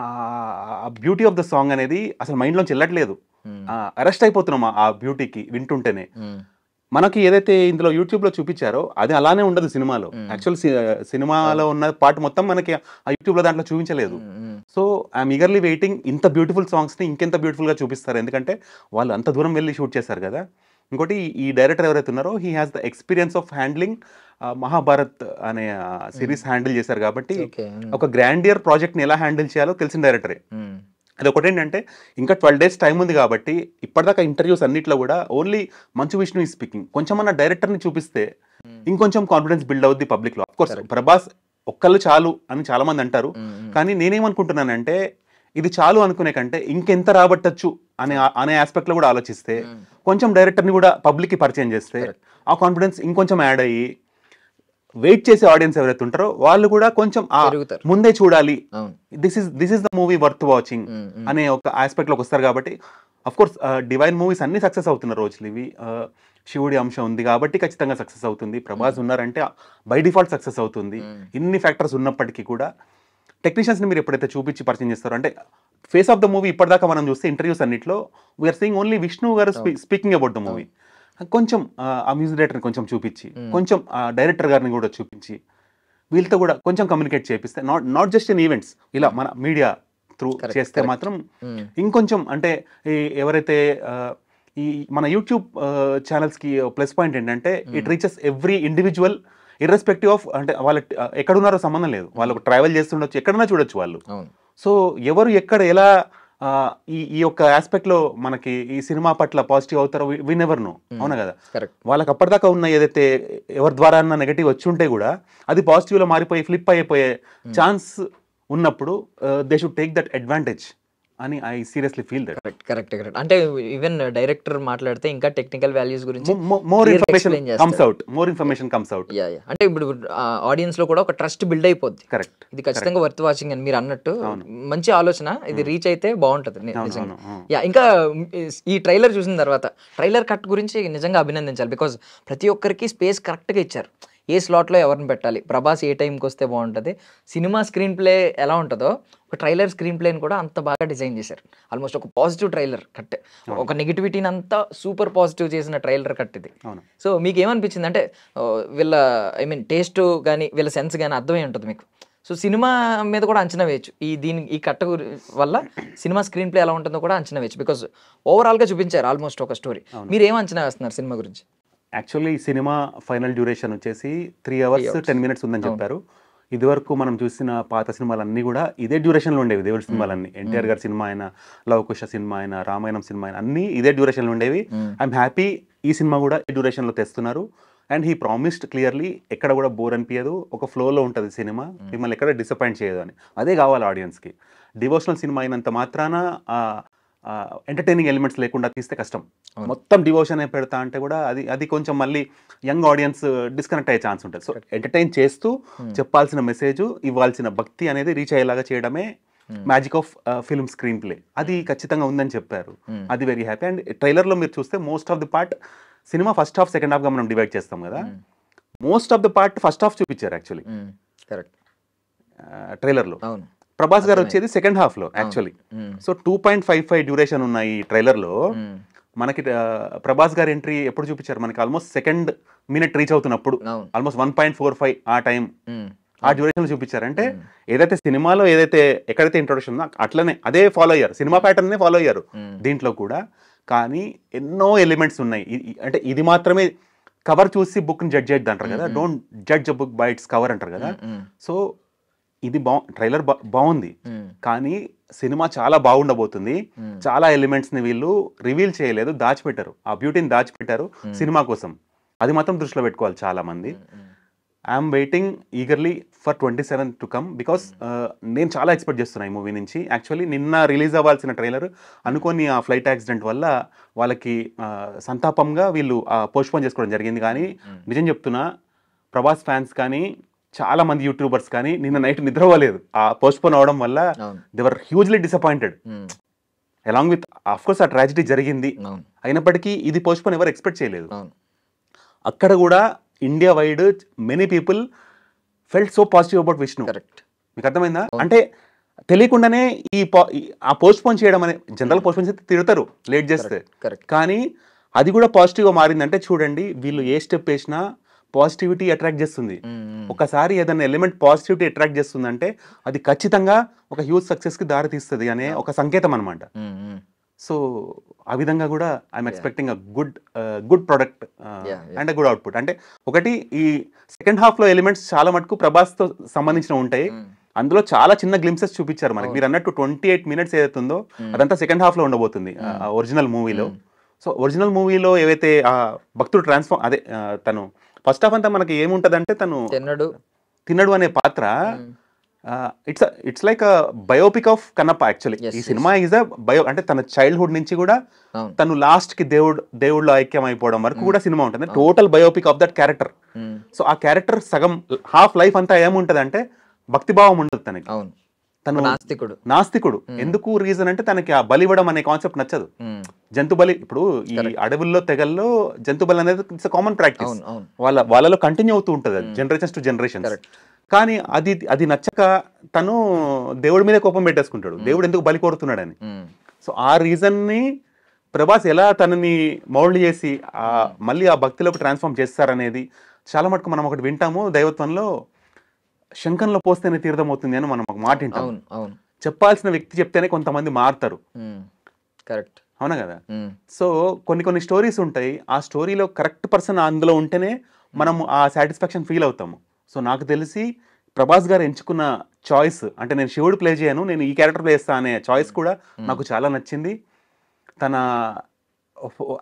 ఆ బ్యూటీ ఆఫ్ ద సాంగ్ అనేది అసలు మైండ్లోంచి వెళ్ళట్లేదు. అరెస్ట్ అయిపోతున్నాం ఆ బ్యూటీకి వింటుంటేనే. మనకి ఏదైతే ఇందులో యూట్యూబ్లో చూపించారో అది అలానే ఉండదు సినిమాలో. యాక్చువల్ సినిమాలో ఉన్న పాట మొత్తం మనకి ఆ యూట్యూబ్లో దాంట్లో చూపించలేదు. సో ఐఎమ్ ఈగర్లీ వెయిటింగ్ ఇంత బ్యూటిఫుల్ సాంగ్స్ని ఇంకెంత బ్యూటిఫుల్గా చూపిస్తారు. ఎందుకంటే వాళ్ళు అంత దూరం వెళ్ళి షూట్ చేశారు కదా. ఇంకోటి ఈ డైరెక్టర్ ఎవరైతే ఉన్నారో he has the experience of handling Mahabharat అనే సిరీస్ హ్యాండిల్ చేశారు కాబట్టి ఒక గ్రాండియర్ ప్రాజెక్ట్ని ఎలా హ్యాండిల్ చేయాలో తెలిసిన డైరెక్టరే. అది ఒకటి ఏంటంటే ఇంకా 12 days టైం ఉంది కాబట్టి ఇప్పటిదాకా ఇంటర్వ్యూస్ అన్నిట్లో కూడా ఓన్లీ మంచు విష్ణు ఈ స్పీకింగ్. కొంచెం మన డైరెక్టర్ని చూపిస్తే ఇంకొంచెం కాన్ఫిడెన్స్ బిల్డ్ అవుద్ది పబ్లిక్లో. అఫ్కోర్స్ ప్రభాస్ ఒక్కళ్ళు చాలు అని చాలా మంది అంటారు, కానీ నేనేమనుకుంటున్నానంటే ఇది చాలు అనుకునే కంటే ఇంకెంత రాబట్టచ్చు అనే ఆస్పెక్ట్లో కూడా ఆలోచిస్తే, కొంచెం డైరెక్టర్ని కూడా పబ్లిక్కి పరిచయం చేస్తే ఆ కాన్ఫిడెన్స్ ఇంకొంచెం యాడ్ అయ్యి వెయిట్ చేసే ఆడియన్స్ ఎవరైతే ఉంటారో వాళ్ళు కూడా కొంచెం ముందే చూడాలి, this is the movie worth watching అనే ఒక ఆస్పెక్ట్లోకి వస్తారు. కాబట్టి అఫ్కోర్స్ డివైన్ మూవీస్ అన్ని సక్సెస్ అవుతున్నారు రోజులు. ఇవి శివుడి అంశం ఉంది కాబట్టి ఖచ్చితంగా సక్సెస్ అవుతుంది. ప్రభాస్ ఉన్నారంటే బై డిఫాల్ట్ సక్సెస్ అవుతుంది. ఇన్ని ఫ్యాక్టర్స్ ఉన్నప్పటికీ కూడా టెక్నీషియన్స్ని మీరు ఎప్పుడైతే చూపించి పరిచయం చేస్తారో, అంటే ఫేస్ ఆఫ్ ద మూవీ ఇప్పటిదాకా మనం చూస్తే ఇంటర్వ్యూస్ అన్నింటిలో వీఆర్ సీయింగ్ ఓన్లీ విష్ణు గారు స్పీకింగ్ అబౌట్ ద మూవీ. కొంచెం ఆ మ్యూజిక్ డైరెక్టర్ని కొంచెం చూపించి, కొంచెం డైరెక్టర్ గారిని కూడా చూపించి, వీళ్ళతో కూడా కొంచెం కమ్యూనికేట్ చేపిస్తే, నాట్ జస్ట్ ఇన్ ఈవెంట్స్, ఇలా మన మీడియా త్రూ చేస్తే మాత్రం ఇంకొంచెం అంటే ఎవరైతే ఈ మన యూట్యూబ్ ఛానల్స్కి ప్లస్ పాయింట్ ఏంటంటే it reaches every individual irrespective of, అంటే వాళ్ళ ఎక్కడున్నారో సంబంధం లేదు, వాళ్ళకు ట్రావెల్ చేస్తుండొచ్చు, ఎక్కడైనా చూడొచ్చు వాళ్ళు. సో ఎవరు ఎక్కడ ఎలా ఈ యొక్క ఆస్పెక్ట్లో మనకి ఈ సినిమా పట్ల పాజిటివ్ అవుతారో వి నెవర్ నో. అవునా కదా? వాళ్ళకి అప్పటిదాకా ఉన్న ఏదైతే ఎవరి ద్వారా అన్న నెగటివ్ వచ్చి ఉంటే కూడా అది పాజిటివ్లో మారిపోయి ఫ్లిప్ అయిపోయే ఛాన్స్ ఉన్నప్పుడు they should take that advantage అని I seriously feel that. Correct. అంటే ఈవెన్ డైరెక్టర్ మాట్లాడితే ఇంకా టెక్నికల్ వాల్యూస్ గురించి మోర్ ఇన్ఫర్మేషన్ కమ్స్ అవుట్. అంటే ఇప్పుడు ఆడియన్స్ లో కూడా ఒక ట్రస్ట్ బిల్డ్ అయిపోద్ది. కరెక్ట్. ఇది ఖచ్చితంగా వర్త్ వాచింగ్ అని మీరు అన్నట్టు మంచి ఆలోచన. ఇది రీచ్ అయితే బాగుంటది నిజంగా. ఇంకా ఈ ట్రైలర్ చూసిన తర్వాత ట్రైలర్ కట్ గురించి నిజంగా అభినందించాలి. బికాజ్ ప్రతి ఒక్కరికి స్పేస్ కరెక్ట్ గా ఇచ్చారు. ఏ స్లాట్లో ఎవరిని పెట్టాలి, ప్రభాస్ ఏ టైంకి వస్తే బాగుంటుంది, సినిమా స్క్రీన్ ప్లే ఎలా ఉంటుందో ఒక ట్రైలర్ స్క్రీన్ ప్లేని కూడా అంత బాగా డిజైన్ చేశారు. ఆల్మోస్ట్ ఒక పాజిటివ్ ట్రైలర్ కట్, ఒక నెగిటివిటీని అంతా సూపర్ పాజిటివ్ చేసిన ట్రైలర్ కట్ ఇది. సో మీకు ఏమనిపించింది అంటే వీళ్ళ టేస్ట్ కానీ వీళ్ళ సెన్స్ కానీ అర్థమై ఉంటుంది మీకు. సో సినిమా మీద కూడా అంచనా వేయచ్చు, ఈ కట్ వల్ల సినిమా స్క్రీన్ ప్లే ఎలా ఉంటుందో కూడా అంచనా వేయచ్చు. బికాజ్ ఓవరాల్గా చూపించారు ఆల్మోస్ట్ ఒక స్టోరీ. మీరు ఏం అంచనా వేస్తున్నారు సినిమా గురించి? యాక్చువల్లీ ఈ సినిమా ఫైనల్ డ్యూరేషన్ వచ్చేసి 3 hours 10 minutes ఉందని చెప్పారు. ఇదివరకు మనం చూసిన పాత సినిమాలన్నీ కూడా ఇదే డ్యూరేషన్లో ఉండేవి. దేవుడి సినిమాలన్నీ, ఎన్టీఆర్ గారి సినిమా అయినా, లవకుశ సినిమా అయినా, రామాయణం సినిమా అయినా అన్నీ ఇదే డ్యూరేషన్లో ఉండేవి. ఐఎమ్ హ్యాపీ ఈ సినిమా కూడా ఈ డ్యూరేషన్లో తెస్తున్నారు. అండ్ హీ ప్రామిస్డ్ క్లియర్లీ ఎక్కడ కూడా బోర్ అనిపించదు, ఒక ఫ్లోలో ఉంటుంది సినిమా, మిమ్మల్ని ఎక్కడ డిసప్పాయింట్ చేయదు అని. అదే కావాలి ఆడియన్స్కి. డివోషనల్ సినిమా అయినంత మాత్రాన ఎంటర్టైనింగ్ ఎలిమెంట్స్ లేకుండా తీస్తే కష్టం. మొత్తం డివోషన్ పెడతా అంటే కూడా అది కొంచెం మళ్ళీ యంగ్ ఆడియన్స్ డిస్కనెక్ట్ అయ్యే ఛాన్స్ ఉంటుంది. సో ఎంటర్టైన్ చేస్తూ చెప్పాల్సిన మెసేజ్, ఇవ్వాల్సిన భక్తి అనేది రీచ్ అయ్యేలాగా చేయడమే magic of film screen play. అది ఖచ్చితంగా ఉందని చెప్పారు. అది వెరీ హ్యాపీ. అండ్ ట్రైలర్లో మీరు చూస్తే most of the part cinema first half second హాఫ్గా మనం డివైడ్ చేస్తాం కదా, most of the part first half చూపించారు యాక్చువల్లీ ట్రైలర్లో. ప్రభాస్ గారు వచ్చేది సెకండ్ హాఫ్లో యాక్చువల్లీ. సో 2.55 డ్యూరేషన్ ఉన్నాయి ఈ ట్రైలర్లో. మనకి ప్రభాస్ గారి ఎంట్రీ ఎప్పుడు చూపించారు మనకి? ఆల్మోస్ట్ సెకండ్ మినిట్ రీచ్ అవుతున్నప్పుడు, ఆల్మోస్ట్ 1.45 ఆ టైం, ఆ డ్యూరేషన్ చూపించారు. అంటే ఏదైతే సినిమాలో ఎక్కడైతే ఇంట్రొడక్షన్ ఉందో అట్లనే అదే ఫాలో అయ్యారు, సినిమా ప్యాటర్న్ ఫాలో అయ్యారు దీంట్లో కూడా. కానీ ఎన్నో ఎలిమెంట్స్ ఉన్నాయి. అంటే ఇది మాత్రమే కవర్ చూసి బుక్ని జడ్జ్ చేయద్దు అంటారు కదా, don't judge a book by its cover అంటారు కదా. సో ఇది ట్రైలర్ బాగుంది, కానీ సినిమా చాలా బాగుండబోతుంది. చాలా ఎలిమెంట్స్ని వీళ్ళు రివీల్ చేయలేదు, దాచిపెట్టారు. ఆ బ్యూటీని దాచిపెట్టారు సినిమా కోసం. అది మాత్రం దృష్టిలో పెట్టుకోవాలి చాలా మంది. I'm waiting eagerly for 27 to come, because నేను చాలా ఎక్స్పెక్ట్ చేస్తున్నాను ఈ మూవీ నుంచి. యాక్చువల్లీ నిన్న రిలీజ్ అవ్వాల్సిన ట్రైలర్ అనుకోని ఆ ఫ్లైట్ యాక్సిడెంట్ వల్ల వాళ్ళకి సంతాపంగా వీళ్ళు పోస్ట్పోన్ చేసుకోవడం జరిగింది. కానీ నిజం చెప్తున్నా, ప్రభాస్ ఫ్యాన్స్ కానీ చాలా మంది యూట్యూబర్స్ కానీ నిన్న నైట్ నిద్రపోలేదు ఆ పోస్ట్పోన్ అవడం వల్ల. They were hugely disappointed, along with of course ఆ ట్రాజడీ జరిగింది. అయినప్పటికీ ఇది పోస్ట్పోన్ ఎవరు ఎక్స్పెక్ట్ చేయలేదు. అక్కడ కూడా India wide many people felt so positive about Vishnu. మీకు అర్థమైందా? అంటే తెలియకుండానే ఆ పోస్ట్పోన్ చేయడం అనే, జనరల్ పోస్ట్పోన్ చేస్తే తిడతారు లేట్ చేస్తే, కానీ అది కూడా పాజిటివ్గా మారిందంటే చూడండి, వీళ్ళు ఏ స్టెప్ వేసినా పాజిటివిటీ అట్రాక్ట్ చేస్తుంది. ఒకసారి ఏదైనా ఎలిమెంట్ పాజిటివిటీ అట్రాక్ట్ చేస్తుందంటే అది ఖచ్చితంగా ఒక హ్యూజ్ సక్సెస్కి దారితీస్తుంది అనే ఒక సంకేతం అనమాట. సో ఆ విధంగా కూడా I'm expecting a good product and good output. అంటే ఒకటి, ఈ సెకండ్ హాఫ్ లో ఎలిమెంట్స్ చాలా మటుకు ప్రభాస్ తో సంబంధించిన ఉంటాయి. అందులో చాలా చిన్న గ్లింప్సెస్ చూపించారు మనకి. మీరు అన్నట్టు 28 minutes ఏదైతుందో అదంతా సెకండ్ హాఫ్ లో ఉండబోతుంది ఒరిజినల్ మూవీలో. సో ఒరిజినల్ మూవీలో ఏవైతే భక్తుడు ట్రాన్స్ఫార్మ్, అదే తను ఫస్ట్ హాఫ్ అంతా మనకి ఏముంటదంటే తను తిన్నడు అనే పాత్ర, it's like biopic of Kannappa. Actually ఈ సినిమా ఈజ్ అ బయో, అంటే తన చైల్డ్హుడ్ నుంచి కూడా తను లాస్ట్ కి దేవుళ్ళలో ఐక్యం అయిపోవడం వరకు కూడా సినిమా ఉంటుంది. Total biopic of that character. So ఆ క్యారెక్టర్ సగం హాఫ్ లైఫ్ అంతా ఏముంటది అంటే భక్తిభావం ఉండదు తనకి. తను నాస్తికుడు. ఎందుకు రీజన్ అంటే తనకి ఆ బలి ఇవ్వడం అనే కాన్సెప్ట్ నచ్చదు. జంతు బలి, ఇప్పుడు ఈ అడవుల్లో తెగల్లో జంతు బలి అనేది ఇట్స్ కామన్ ప్రాక్టీస్, వాళ్ళలో కంటిన్యూ అవుతూ ఉంటుంది జనరేషన్స్ టు జనరేషన్. కానీ అది నచ్చక తను దేవుడి మీద కోపం పెట్టేసుకుంటాడు, దేవుడు ఎందుకు బలి కోరుతున్నాడని. సో ఆ రీజన్ ని ప్రభాస్ ఎలా తనని మౌల్డ్ చేసి మళ్ళీ ఆ భక్తిలోకి ట్రాన్స్ఫార్మ్ చేస్తారనేది చాలా మటుకు మనం ఒకటి వింటాము దైవత్వంలో, శంఖంలో పోస్తేనే తీర్థం అవుతుంది అని మనం ఒక మాట వింటాం. చెప్పాల్సిన వ్యక్తి చెప్తేనే కొంతమంది మారుతారు. కరెక్ట్, అవునా కదా? సో కొన్ని స్టోరీస్ ఉంటాయి, ఆ స్టోరీలో కరెక్ట్ పర్సన్ అందులో ఉంటేనే మనం ఆ సాటిస్ఫాక్షన్ ఫీల్ అవుతాము. సో నాకు తెలిసి ప్రభాస్ గారు ఎంచుకున్న చాయిస్, అంటే నేను శివుడు ప్లే చేయను, నేను ఈ క్యారెక్టర్ ప్లే చేస్తా అనే చాయిస్ కూడా నాకు చాలా నచ్చింది. తన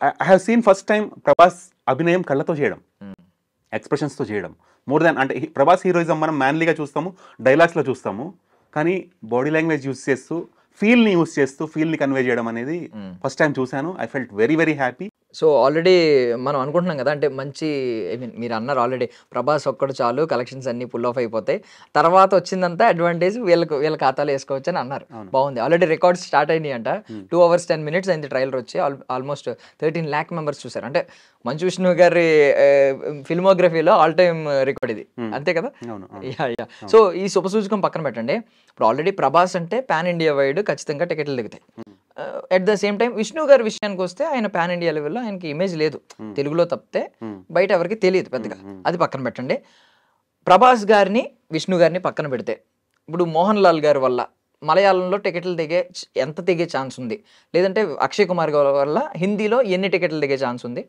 I have seen first time Prabhas అభినయం కళ్ళతో చేయడం, ఎక్స్ప్రెషన్స్తో చేయడం, మోర్ దాన్, అంటే ప్రభాస్ హీరోయిజం మనం మ్యాన్లీగా చూస్తాము, డైలాగ్స్లో చూస్తాము, కానీ బాడీ లాంగ్వేజ్ యూస్ చేస్తూ ఫీల్ని యూస్ చేస్తూ ఫీల్ని కన్వే చేయడం అనేది ఫస్ట్ టైం చూశాను. I felt very very happy. So already మనం అనుకుంటున్నాం కదా, అంటే మంచి, ఐ మీన్ మీరు అన్నారు ఆల్రెడీ ప్రభాస్ ఒక్కడు చాలు కలెక్షన్స్ అన్ని పుల్ ఆఫ్ అయిపోతాయి, తర్వాత వచ్చిందంతా అడ్వాంటేజ్ వీళ్ళ ఖాతాలో వేసుకోవచ్చు అని అన్నారు. బాగుంది. ఆల్రెడీ రికార్డ్స్ స్టార్ట్ అయినాయి అంట. 2 hours 10 minutes అయింది ట్రైలర్ వచ్చి. ఆల్మోస్ట్ 13 lakh members చూసారు. అంటే మంచు విష్ణు గారి ఫిల్మోగ్రఫీలో ఆల్ టైమ్ రికార్డ్ ఇది, అంతే కదా? సో ఈ శుభసూచకం పక్కన పెట్టండి. ఇప్పుడు ఆల్రెడీ ప్రభాస్ అంటే పాన్ ఇండియా వైడ్ ఖచ్చితంగా టికెట్లు దిగుతాయి. At the same time Vishnu గారి విషయానికి వస్తే ఆయన పాన్ ఇండియా లెవెల్లో ఆయనకి ఇమేజ్ లేదు, తెలుగులో తప్పితే బయట ఎవరికి తెలియదు పెద్దగా. అది పక్కన పెట్టండి. ప్రభాస్ గారిని విష్ణు గారిని పక్కన పెడితే, ఇప్పుడు మోహన్ లాల్ గారి వల్ల మలయాళంలో టికెట్లు ఎంత దిగే ఛాన్స్ ఉంది, లేదంటే అక్షయ్ కుమార్ గారి వల్ల హిందీలో ఎన్ని టికెట్లు దిగే ఛాన్స్ ఉంది,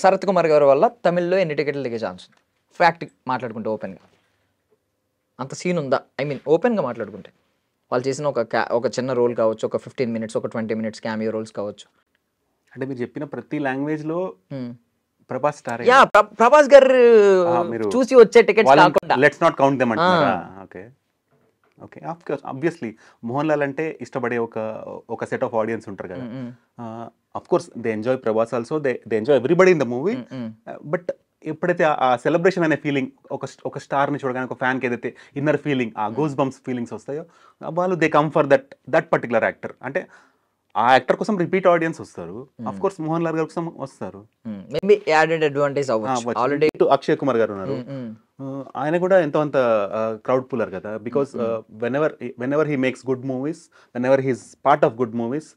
శరత్ కుమార్ గారి వల్ల తమిళ్లో ఎన్ని టికెట్లు దిగే ఛాన్స్ ఉంది? ఫ్యాక్ట్ మాట్లాడుకుంటే ఓపెన్గా అంత సీన్ ఉందా? ఐ మీన్ ఓపెన్గా మాట్లాడుకుంటే వాళ్ళు చేసిన ఒక చిన్న రోల్ కావచ్చు, ఒక 15 minutes, ఒక 20 minutes క్యామియో రోల్స్ కావచ్చు. అంటే మీరు చెప్పిన ప్రతి లాంగ్వేజ్ లో ప్రభాస్ స్టార్. ప్రభాస్ గారు చూసి వచ్చే టికెట్స్ కాకుండా లెట్స్ నాట్ కౌంట్ దెమ్ అంటారా? Okay okay, obviously Mohan Lal అంటే ఇష్టపడే ఒక సెట్ ఆఫ్ ఆడియన్స్ ఉంటారు కదా. Of course they enjoy Prabhas also, they enjoy everybody in the movie. But ఎప్పుడైతే ఆ సెలబ్రేషన్ అనే ఫీలింగ్, ఒక స్టార్ని చూడగానే ఒక ఫ్యాన్కి ఏదైతే ఇన్నర్ ఫీలింగ్, ఆ గోస్ బంప్స్ ఫీలింగ్స్ వస్తాయో, వాళ్ళు they come for that particular actor. అంటే ఆ యాక్టర్ కోసం రిపీట్ ఆడియన్స్ వస్తారు. అఫ్ కోర్స్ మోహన్ లాల్ గారి కోసం వస్తారు. మేబీ యాడెడ్ అడ్వాంటేజ్ అవ్వచ్చు. ఆల్రెడీ అక్షయ్ కుమార్ గారు ఉన్నారు, ఆయన కూడా ఎంతో అంత క్రౌడ్ పుల్లర్ కదా. Because whenever he makes good movies, whenever he's part of good movies,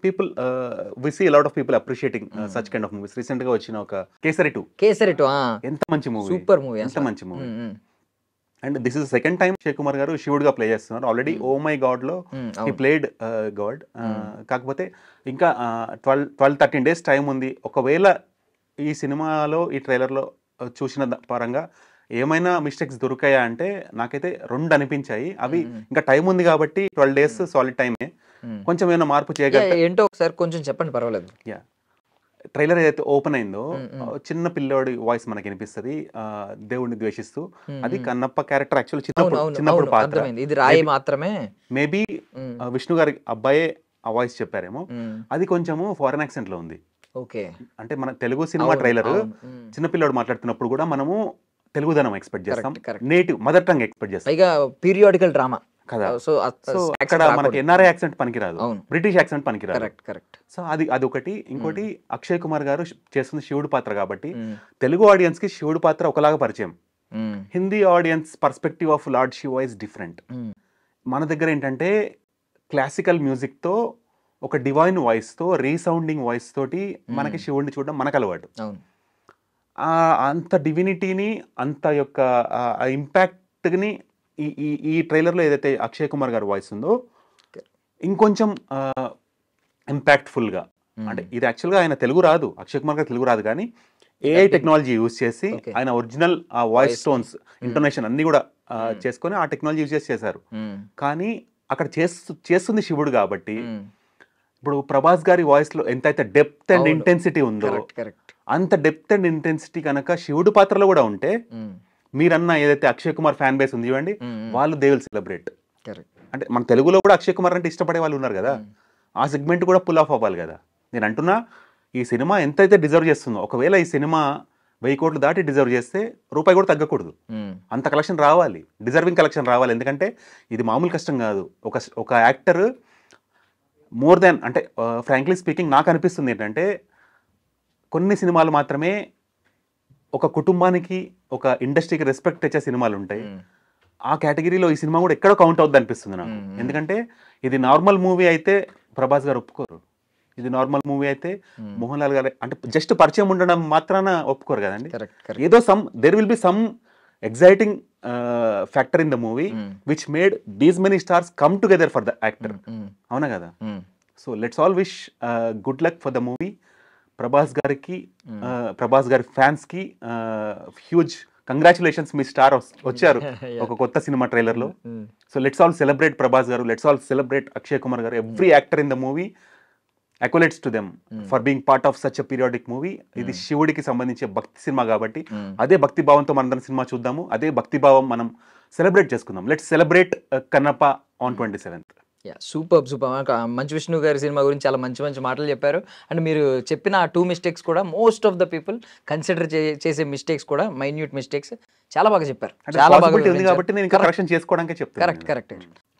people we see lot of people appreciating such kind of movies. Recent గా వచ్చిన ఒక కేసరి 2 కేసరి 2 ఎంత మంచి మూవీ, సూపర్ మూవీ, ఎంత మంచి movie. And this is second time Akshay Kumar garu శివుడుగా play చేస్తున్నారు. Already oh my గాడ్లో హీ ప్లేడ్ గాడ్. కాకపోతే ఇంకా 12-13 days టైం ఉంది. ఒకవేళ ఈ సినిమాలో ఈ ట్రైలర్లో చూసిన పరంగా ఏమైనా మిస్టేక్స్ దొరికాయా అంటే నాకైతే 2 అనిపించాయి. అవి ఇంకా టైం ఉంది కాబట్టి 12 days సాలిడ్ టైమే, కొంచెం ఏమైనా మార్పు చేయగలిగితే ఏంటో ఒకసారి కొంచెం చెప్పండి, పర్వాలేదు. యా, ట్రైలర్ ఏదైతే ఓపెన్ అయిందో చిన్న పిల్లోడి వాయిస్ మనకి వినిపిస్తుంది, దేవుడిని ద్వేషిస్తూ. అది కన్నప్ప క్యారెక్టర్ యాక్చువల్ చిన్నప్పుడు పాత్ర. ఇది రాయి మాత్రమే. మేబీ విష్ణు గారి అబ్బాయే ఆ వాయిస్ చెప్పారేమో. అది కొంచెము ఫారెన్ యాక్సెంట్ లో ఉంది. ఓకే, అంటే మన తెలుగు సినిమా ట్రైలర్ చిన్నపిల్లాడు మాట్లాడుతున్నప్పుడు కూడా మనము తెలుగుదనం ఎక్స్పెక్ట్ చేస్తాం, నేటివ్ మదర్ టంగ్ ఎక్స్పెక్ట్ చేస్తాం. పైగా పీరియాడికల్ డ్రామా కదా, సో అక్కడ మనకి ఎన్ఆర్ఐ యాక్సెంట్ పనికిరాదు, బ్రిటిష్ యాక్సెంట్ పనికిరాదు. సో అది ఒకటి. ఇంకోటి అక్షయ్ కుమార్ గారు చేస్తున్న శివుడు పాత్ర కాబట్టి తెలుగు ఆడియన్స్ కి శివుడు పాత్ర ఒకలాగా పరిచయం. Hindi audience perspective of lord Shiva is different. మన దగ్గర ఏంటంటే క్లాసికల్ మ్యూజిక్ తో ఒక డివైన్ వాయిస్ తో రీసౌండింగ్ వాయిస్ తోటి మనకి శివుడిని చూడడం మనకు అలవాటు. అంత డివినిటీని, అంత యొక్క ఇంపాక్ట్ని ఈ ట్రైలర్లో ఏదైతే అక్షయ్ కుమార్ గారి వాయిస్ ఉందో ఇంకొంచెం ఇంపాక్ట్ఫుల్గా, అంటే ఇది యాక్చువల్గా ఆయన తెలుగు రాదు, అక్షయ్ కుమార్ గారు తెలుగు రాదు, కానీ ఏఐ టెక్నాలజీ యూజ్ చేసి ఆయన ఒరిజినల్ ఆ వాయిస్ టోన్స్, ఇంటోనేషన్ అన్ని కూడా చేసుకొని ఆ టెక్నాలజీ యూజ్ చేసి చేశారు. కానీ అక్కడ చేస్తుంది శివుడు కాబట్టి ఇప్పుడు ప్రభాస్ గారి వాయిస్ లో ఎంతైతే డెప్త్ అండ్ ఇంటెన్సిటీ ఉందో అంత డెప్త్ అండ్ ఇంటెన్సిటీ కనుక శివుడు పాత్రలో కూడా ఉంటే మీరన్న ఏదైతే అక్షయ్ కుమార్ ఫ్యాన్ బేస్ ఉంది చూడండి, వాళ్ళు దే విల్ సెలబ్రేట్. అంటే మన తెలుగులో కూడా అక్షయ్ కుమార్ అంటే ఇష్టపడే వాళ్ళు ఉన్నారు కదా, ఆ సెగ్మెంట్ కూడా పుల్ ఆఫ్ అవ్వాలి కదా. నేను అంటున్నా ఈ సినిమా ఎంతైతే డిజర్వ్ చేస్తుందో, ఒకవేళ ఈ సినిమా 1000 కోట్లు దాటి డిజర్వ్ చేస్తే రూపాయి కూడా తగ్గకూడదు, అంత కలెక్షన్ రావాలి, డిజర్వింగ్ కలెక్షన్ రావాలి. ఎందుకంటే ఇది మామూలు కష్టం కాదు. ఒక యాక్టర్ మోర్ దాన్, అంటే ఫ్రాంక్లీ స్పీకింగ్ నాకు అనిపిస్తుంది ఏంటంటే కొన్ని సినిమాలు మాత్రమే ఒక కుటుంబానికి, ఒక ఇండస్ట్రీకి రెస్పెక్ట్ తెచ్చే సినిమాలు ఉంటాయి. ఆ కేటగిరీలో ఈ సినిమా కూడా ఎక్కడో కౌంట్ అవుద్ది అనిపిస్తుంది నాకు. ఎందుకంటే ఇది నార్మల్ మూవీ అయితే ప్రభాస్ గారు ఒప్పుకోరు, ఇది నార్మల్ మూవీ అయితే మోహన్ లాల్ గారు అంటే జస్ట్ పరిచయం ఉండడం మాత్రాన ఒప్పుకోరు కదండి. ఏదో there will be some exciting factor in the movie which made these many stars come together for the actor. అవునా కదా? So let's all wish good luck for the movie. Prabhas గారికి, ప్రభాస్ గారి ఫ్యాన్స్ కి హ్యూజ్ కంగ్రాచులేషన్స్, మీ star వచ్చారు ఒక కొత్త cinema trailer లో. So let's all celebrate Prabhas garu, let's all celebrate Akshay Kumar garu. Every actor in the movie accolades to them for being part of such a periodic movie. ఇది శివుడికి సంబంధించే భక్తి సినిమా కాబట్టి అదే భక్తి భావంతో మనందరం సినిమా చూద్దాము, అదే భక్తి భావం మనం సెలబ్రేట్ చేసుకుందాం. Let's celebrate Kannappa on 27th. Super. Manchu Vishnu గారి సినిమా గురించి చాలా మంచి మంచి మాటలు చెప్పారు. అండ్ మీరు చెప్పిన ఆ 2 mistakes కూడా most of the people consider చేసే మిస్టేక్స్ కూడా, మైన్యూట్ మిస్టేక్స్, చాలా బాగా చెప్పారు. చాలా బాగా కాబట్టి నేను కరెక్షన్ చేసుకోవడానికి చెప్తాను. కరెక్ట్.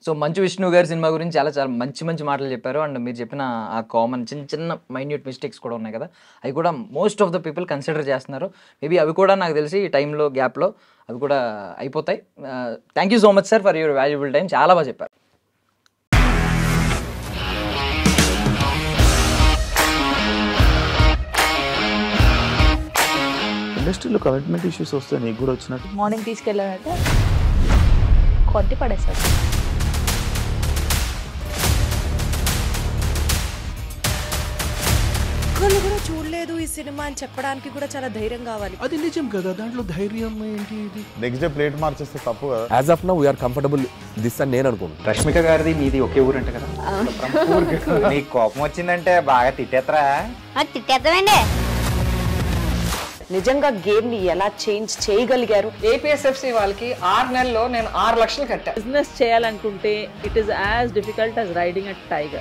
సో మంచు విష్ణు గారి సినిమా గురించి చాలా చాలా మంచి మంచి మాటలు చెప్పారు. అండ్ మీరు చెప్పిన ఆ కామన్ చిన్న మైన్యూట్ మిస్టేక్స్ కూడా ఉన్నాయి కదా, అవి కూడా most of the people consider చేస్తున్నారు. మేబీ అవి కూడా నాకు తెలిసి ఈ టైంలో గ్యాప్లో అవి కూడా అయిపోతాయి. Thank you so much sir for your valuable time. చాలా బాగా చెప్పారు. ఇండస్ట్రీలో కమిట్మెంట్ ఇష్యూస్ వస్తే నీకు కూడా వచ్చినట్టు? మార్నింగ్ తీసుకెళ్ళానంటే కొట్టి పడేసాడు. ఒక్కళ్ళు కూడా చూడలేదు ఈ సినిమా అని చెప్పడానికి కూడా చాలా ధైర్యం కావాలి. అది నిజం కదా, దాంట్లో ధైర్యం ఏంటి? ఇది నెక్స్ట్ డే ప్లేట్ మార్చేస్తే తప్పు కదా. As of now we are comfortable this అని నేను అనుకుంటున్నాను. రష్మిక గారిది మీది ఒకే ఊరు అంట కదా? నీకు కోపం వచ్చిందంటే బాగా తిట్టేత్తరా? తిట్టేద్దామండి. నిజంగా గేమ్ ని ఎలా చేంజ్ చేయగలిగారు? ఏపీఎస్ఎఫ్సి వాళ్ళకి 6 నెలల్లో నేను 6 లక్షలు కట్టా. బిజినెస్ చేయాలనుకుంటే it is as difficult as riding a tiger.